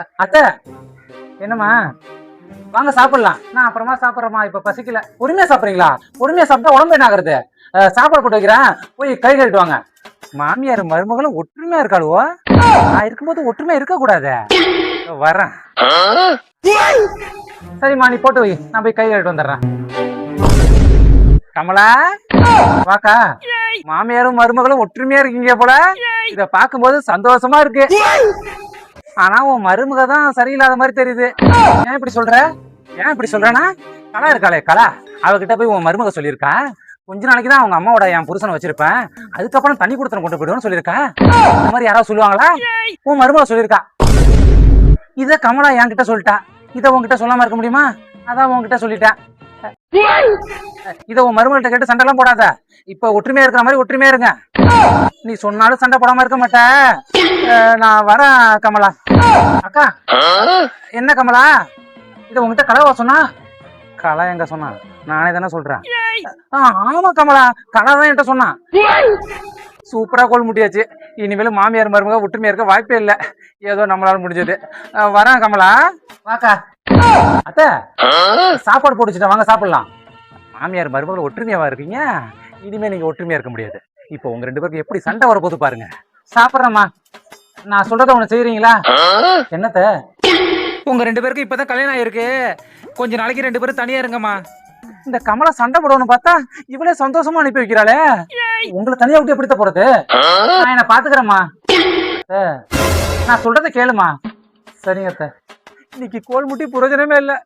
அத்தை, என்னம்மா? வாங்க சாப்பிடலாம். நான் அப்புறமா சாப்பிட்றேம்மா, இப்ப பசிக்கல. பொறுமையா சாப்பிடுறீங்களா? பொறுமையா சாப்பிட்டா உடம்பு என்ன ஆகுறது? சாப்பாடு போட்டு வைக்கிறேன், போய் கை கழுவிட்டு வாங்க. மாமியார் மருமகளும் ஒற்றுமையா இருக்காளுவோ? நான் இருக்கும்போது ஒற்றுமையா இருக்க கூடாது. வரேன். சரிம்மா, நீ போட்டு வை, நான் போய் கை கழுவிட்டு வந்துடுறேன். கமலா, வாக்கா. மாமியாரும் மருமகளும் ஒற்றுமையா இருக்கீங்க போல. இத பாக்கும்போது சந்தோஷமா இருக்கு. ஆனா உன் மருமக தான் சரியில்லாத மாதிரி தெரியுது. ஏன் இப்படி சொல்ற? ஏன் இப்படி சொல்றேன்னா, கலா இருக்காளே கலா, அவகிட்ட போய் உன் மருமக சொல்லியிருக்கா, கொஞ்ச நாளைக்கு தான் அவங்க அம்மாவோட என் புருஷனை வச்சிருப்பேன், அதுக்கப்புறம் தண்ணி கொடுத்தன கொண்டு போயிடுவோம்னு சொல்லியிருக்கா. இந்த மாதிரி யாராவது சொல்லுவாங்களா? உன் மருமக சொல்லியிருக்கா. இத கமலா என்கிட்ட சொல்லிட்டா. இத உன்கிட்ட சொல்லாம இருக்க முடியுமா? அதான் உன்கிட்ட சொல்லிட்டேன். இத உன் மருமகிட்ட கேட்டு சண்டை எல்லாம் போடாத. இப்ப ஒற்றுமையா இருக்கிற மாதிரி ஒற்றுமையா இருங்க. நீ சொன்னாலும் சண்டை போடாம இருக்க மாட்டேன். நான் வரேன் கமலா. அக்கா, என்ன கமலா, இத உங்ககிட்ட கலாவா சொன்னா? கலா எங்க சொன்னா? நானே தானே சொல்றேன். ஆமா கமலா, கலா தான் என்கிட்ட சொன்னான். சூப்பரா கோல் முட்டியாச்சு. இனிமேல் மாமியார் மருமக ஒற்றுமையா இருக்க வாய்ப்பே இல்லை. ஏதோ நம்மளால முடிஞ்சது. வரேன் கமலா. வாக்கா. அத்தை, சாப்பாடு போட்டு வச்சுட்டேன், வாங்க சாப்பிடலாம். மாமியார் மருமகள் ஒற்றுமையாவா இருக்கீங்க? இனிமே நீங்க ஒற்றுமையா இருக்க முடியாது. இப்போ உங்க ரெண்டு பேருக்கு எப்படி சண்டை வரப்போது பாருங்க. சாப்பிட்றேம்மா. நான் சொல்றத ஒண்ணு செய்யறீங்களா? என்னத்த? உங்க ரெண்டு பேருக்கு இப்பதான் கல்யாணம் ஆயிருக்கு. கொஞ்ச நாளைக்கு ரெண்டு பேரும் தனியா இருங்கம்மா. இந்த கமலா சண்டை போடணும்னு பார்த்தா இவளே சந்தோஷமா அனுப்பி வைக்கிறாளே. உங்களை தனியா விட்டு எப்படித்த போறது? நான் என்ன பாத்துக்கிறேம்மா. நான் சொல்றத கேளுமா. சரிங்க அத்தை. இன்னைக்கு கோல் முட்டி பிரயோஜனமே இல்லை.